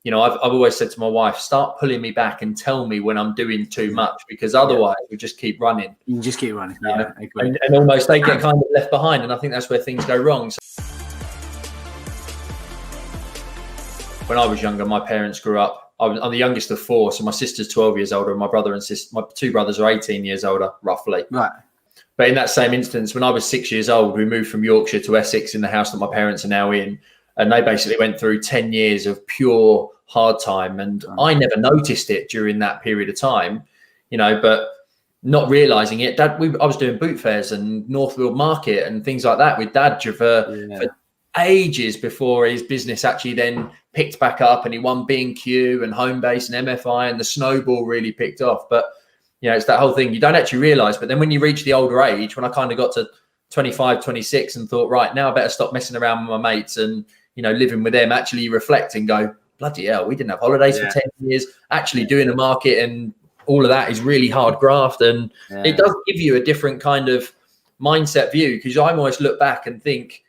I've always said to my wife, start pulling me back and tell me when I'm doing too much, because otherwise we just keep running. You just keep running. Yeah, I agree. And almost they get kind of left behind. And I think that's where things go wrong. So when I was younger, my parents grew up. I'm the youngest of four. So my sister's 12 years older and my brother and sister, my two brothers are 18 years older, roughly. Right. But in that same instance, when I was 6 years old, we moved from Yorkshire to Essex in the house that my parents are now in. And they basically went through 10 years of pure hard time. And I never noticed it during that period of time, but not realizing it. I was doing boot fairs and Northfield Market and things like that with Dad for ages before his business actually then picked back up, and he won B&Q and Homebase and MFI, and the snowball really picked off. But, it's that whole thing you don't actually realize. But then when you reach the older age, when I kind of got to 25, 26 and thought, right, now I better stop messing around with my mates and, living with them, actually reflect and go, bloody hell, we didn't have holidays for 10 years. Actually doing a market and all of that is really hard graft. And it does give you a different kind of mindset view, because I almost look back and think,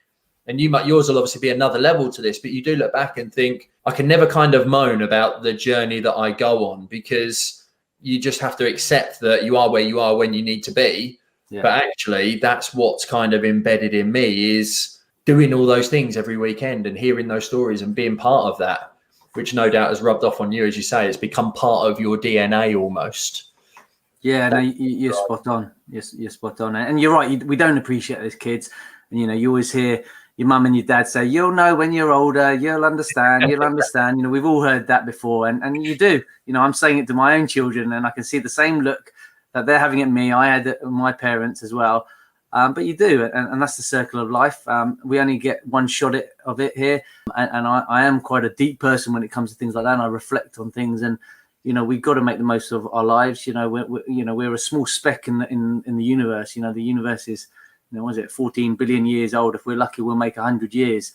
and yours will obviously be another level to this, but you do look back and think, I can never kind of moan about the journey that I go on, because you just have to accept that you are where you are when you need to be. Yeah. But actually, that's what's kind of embedded in me, is doing all those things every weekend and hearing those stories and being part of that, which no doubt has rubbed off on you. As you say, it's become part of your DNA almost. Yeah, no, you're spot on. You're spot on. And you're right. We don't appreciate those kids. And, you always hear your mum and your dad say, you'll know when you're older, you'll understand. We've all heard that before. And you do. I'm saying it to my own children, and I can see the same look that they're having at me. I had it with my parents as well. But you do, and that's the circle of life. We only get one shot of it here, and I am quite a deep person when it comes to things like that, and I reflect on things, and we've got to make the most of our lives. We're a small speck in the universe. The universe is, what is it, 14 billion years old. If we're lucky, we'll make 100 years.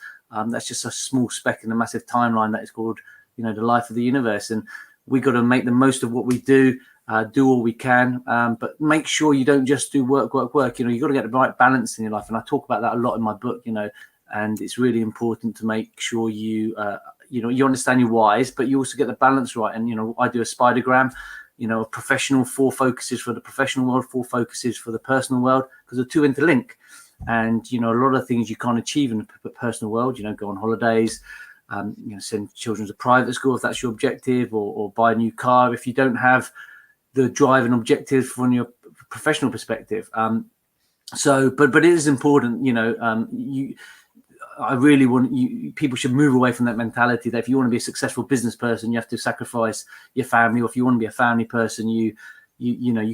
That's just a small speck in the massive timeline that is called, the life of the universe, and we got to make the most of what we do. Do all we can, but make sure you don't just do work. You've got to get the right balance in your life. And I talk about that a lot in my book, and it's really important to make sure you understand your whys, but you also get the balance right. And, I do a spidergram, a professional, 4 focuses for the professional world, 4 focuses for the personal world, because the two interlink. And, a lot of things you can't achieve in the personal world, go on holidays, send children to private school if that's your objective, or buy a new car if you don't have the drive and objective from your professional perspective. But it is important, I really want people should move away from that mentality that if you want to be a successful business person, you have to sacrifice your family, or if you want to be a family person, you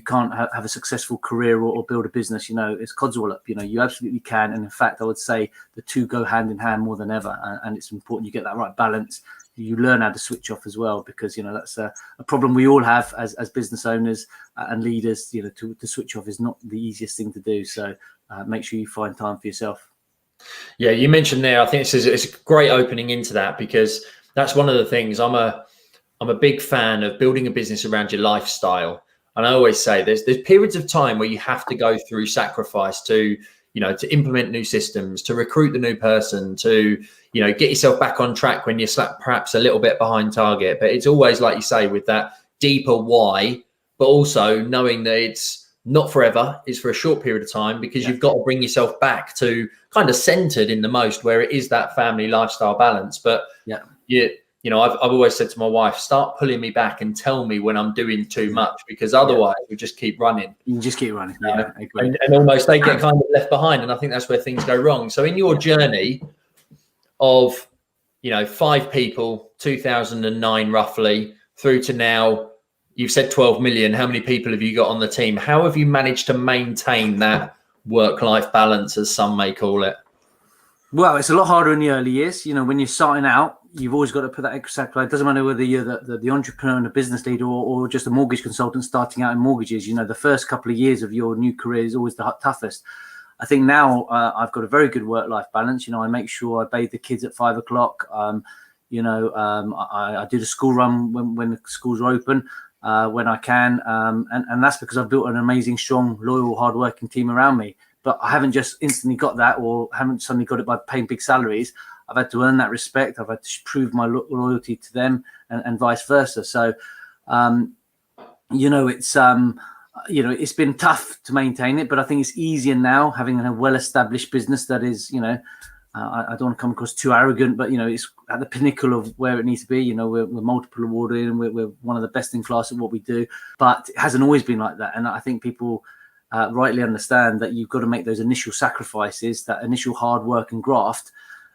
can't have a successful career or build a business. It's codswallop. You absolutely can. And in fact, I would say the two go hand in hand more than ever. And it's important you get that right balance. You learn how to switch off as well, because that's a problem we all have as business owners and leaders. To switch off is not the easiest thing to do. So make sure you find time for yourself. Yeah, you mentioned there, I think it's a great opening into that, because that's one of the things. I'm a big fan of building a business around your lifestyle. And I always say there's periods of time where you have to go through sacrifice to implement new systems, to recruit the new person, to, get yourself back on track when you're perhaps a little bit behind target. But it's always, like you say, with that deeper why, but also knowing that it's not forever, it's for a short period of time, because you've got to bring yourself back to kind of centered in the most, where it is that family lifestyle balance. But I've always said to my wife, start pulling me back and tell me when I'm doing too much, because otherwise we just keep running. You just keep running. Yeah, I agree. And almost they get kind of left behind. And I think that's where things go wrong. So in your journey of, 5 people, 2009 roughly, through to now, you've said 12 million. How many people have you got on the team? How have you managed to maintain that work-life balance, as some may call it? Well, it's a lot harder in the early years. When you're starting out, you've always got to put that extra sacrifice. It doesn't matter whether you're the entrepreneur and the business leader, or just a mortgage consultant starting out in mortgages. The first couple of years of your new career is always the toughest. I think now I've got a very good work-life balance. I make sure I bathe the kids at 5 o'clock. I do the school run when the schools are open, when I can. And that's because I've built an amazing, strong, loyal, hardworking team around me. But I haven't just instantly got that, or haven't suddenly got it by paying big salaries. I've had to earn that respect. I've had to prove my loyalty to them, and vice versa. So, it's been tough to maintain it, but I think it's easier now having a well-established business that is, I don't want to come across too arrogant, but it's at the pinnacle of where it needs to be. We're multiple awarded, and we're one of the best in class at what we do. But it hasn't always been like that, and I think people rightly understand that you've got to make those initial sacrifices, that initial hard work and graft.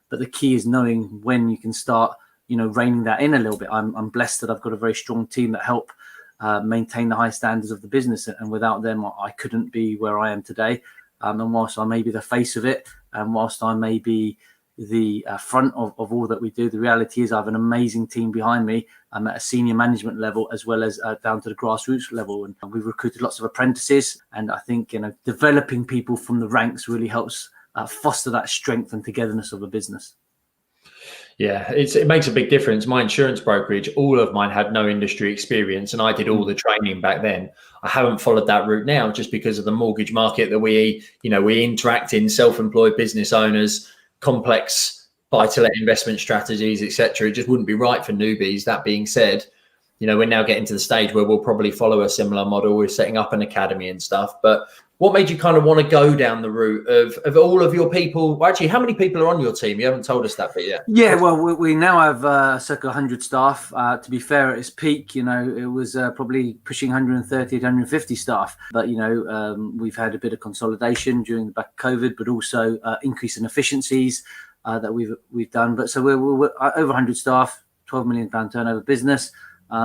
But the key is knowing when you can start, reining that in a little bit. I'm blessed that I've got a very strong team that help maintain the high standards of the business, and without them, I couldn't be where I am today. And whilst I may be the face of it, and whilst I may be the front of all that we do, the reality is I have an amazing team behind me at a senior management level, as well as down to the grassroots level. And we've recruited lots of apprentices. And I think, developing people from the ranks really helps foster that strength and togetherness of a business. Yeah, it makes a big difference. My insurance brokerage, all of mine had no industry experience, and I did all the training back then. I haven't followed that route now just because of the mortgage market that we interact in, self-employed business owners, complex buy-to-let investment strategies, etc. It just wouldn't be right for newbies. That being said, we're now getting to the stage where we'll probably follow a similar model. We're setting up an academy and stuff. But what made you kind of want to go down the route of all of your people? Well, actually, how many people are on your team? You haven't told us that bit yet. Yeah, well, we now have circa 100 staff. To be fair, at its peak, it was probably pushing 130, 150 staff. But, we've had a bit of consolidation during the back of COVID, but also increase in efficiencies that we've done. But so we're over 100 staff, £12 million turnover business.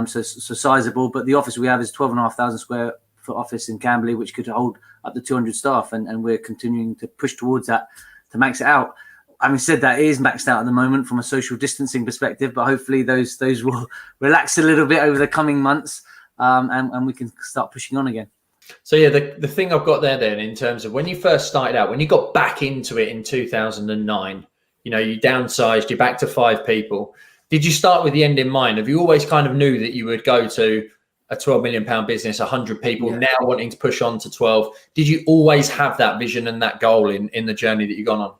So sizable. But the office we have is 12,500 square foot office in Camberley, which could hold up to 200 staff, and we're continuing to push towards that to max it out. Having said that, it is maxed out at the moment from a social distancing perspective, but hopefully those will relax a little bit over the coming months, and we can start pushing on again. So yeah, the thing I've got there then, in terms of when you first started out, when you got back into it in 2009, you downsized, you're back to 5 people. Did you start with the end in mind? Have you always kind of knew that you would go to a £12 million business, 100 people, now wanting to push on to 12? Did you always have that vision and that goal in the journey that you've gone on?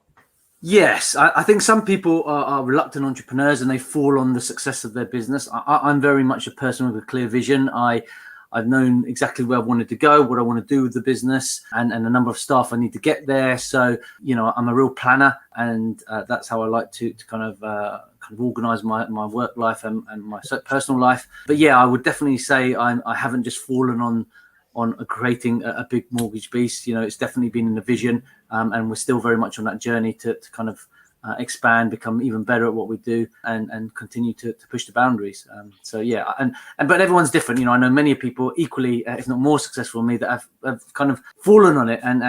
Yes, I think some people are reluctant entrepreneurs and they fall on the success of their business. I'm very much a person with a clear vision. I've known exactly where I wanted to go, what I want to do with the business, and the number of staff I need to get there. So, I'm a real planner, and that's how I like to kind of organize my work life and my personal life. But yeah, I would definitely say I haven't just fallen on creating a big mortgage beast. It's definitely been in the vision, and we're still very much on that journey to kind of expand, become even better at what we do, and continue to push the boundaries. So yeah, but everyone's different. I know many people equally, if not more successful than me, that have kind of fallen on it, and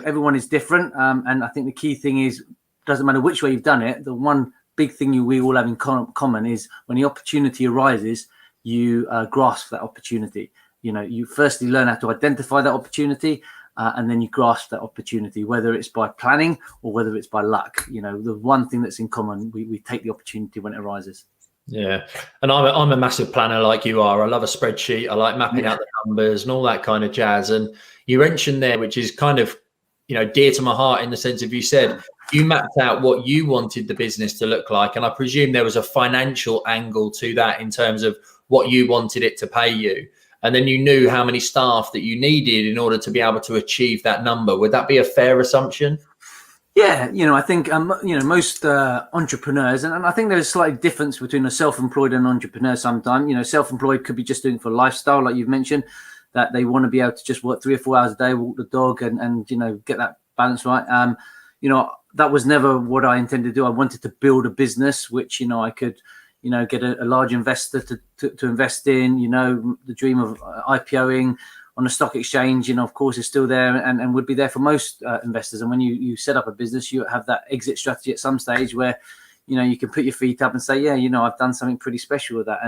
everyone is different. And I think the key thing is, doesn't matter which way you've done it, the one big thing we all have in common is when the opportunity arises, you grasp that opportunity. You firstly learn how to identify that opportunity, and then you grasp that opportunity, whether it's by planning or whether it's by luck. The one thing that's in common, we take the opportunity when it arises. Yeah. And I'm a massive planner like you are. I love a spreadsheet. I like mapping out the numbers and all that kind of jazz. And you mentioned there, which is kind of, dear to my heart, in the sense of, you said you mapped out what you wanted the business to look like. And I presume there was a financial angle to that in terms of what you wanted it to pay you. And then you knew how many staff that you needed in order to be able to achieve that number. Would that be a fair assumption? Yeah, I think, most entrepreneurs, and I think there's a slight difference between a self-employed and an entrepreneur sometimes. Self-employed could be just doing it for lifestyle, like you've mentioned, that they want to be able to just work 3 or 4 hours a day, walk the dog, and get that balance right. That was never what I intended to do. I wanted to build a business which, I could, get a large investor to invest in. The dream of IPOing on a stock exchange, of course, is still there and would be there for most investors. And when you set up a business, you have that exit strategy at some stage where, you can put your feet up and say, yeah, I've done something pretty special with that.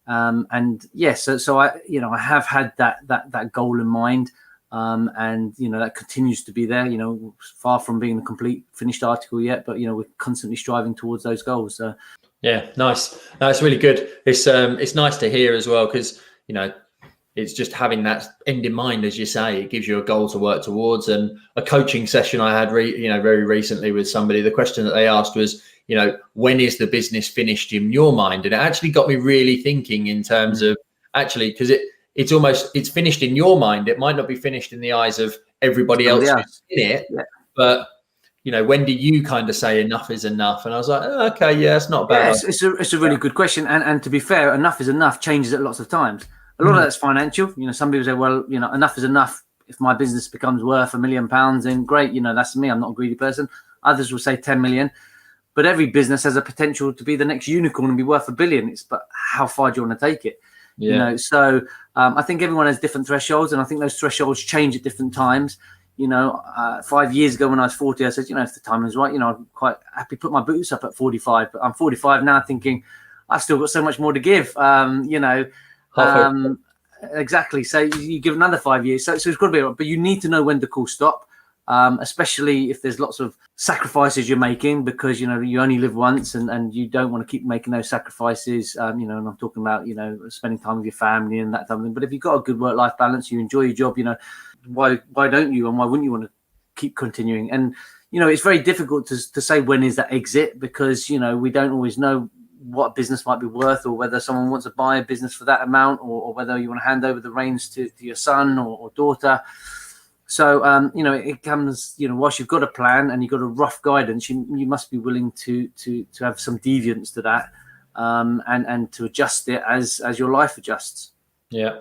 And yes, so I, I have had that goal in mind. And that continues to be there, far from being the complete finished article yet, but we're constantly striving towards those goals. So yeah, nice. That's really good. It's nice to hear as well, because it's just having that end in mind, as you say. It gives you a goal to work towards. And a coaching session I had very recently with somebody, the question that they asked was, you know, when is the business finished in your mind? And it actually got me really thinking in terms of actually, because it's finished in your mind. It might not be finished in the eyes of everybody else who's in it, but you know, when do you kind of say enough is enough? And I was like, oh, okay, yeah, it's not bad. It's a really good question. And to be fair, enough is enough changes at lots of times. A lot of that's financial. You know, some people say, well, you know, enough is enough. If my business becomes worth £1 million, then great. You know, that's me. I'm not a greedy person. Others will say 10 million. But every business has a potential to be the next unicorn and be worth $1 billion. But how far do you want to take it? Yeah. You know, so I think everyone has different thresholds, and I think those thresholds change at different times. You know, 5 years ago when I was 40, I said, you know, if the time is right, you know, I'm quite happy to put my boots up at 45. But I'm 45 now, thinking I've still got so much more to give. You know, exactly. So you give another 5 years. So it's got to be, but you need to know when to call stop. Especially if there's lots of sacrifices you're making, because, you know, you only live once, and you don't want to keep making those sacrifices. You know, and I'm talking about, you know, spending time with your family and that type of thing. But if you've got a good work-life balance, you enjoy your job, you know, why don't you, and why wouldn't you want to keep continuing? And, you know, it's very difficult to say when is that exit, because, you know, we don't always know what a business might be worth, or whether someone wants to buy a business for that amount, or whether you want to hand over the reins to your son or daughter. So, you know, it comes, you know, whilst you've got a plan and you've got a rough guidance, you must be willing to have some deviance to that, and to adjust it as your life adjusts. Yeah.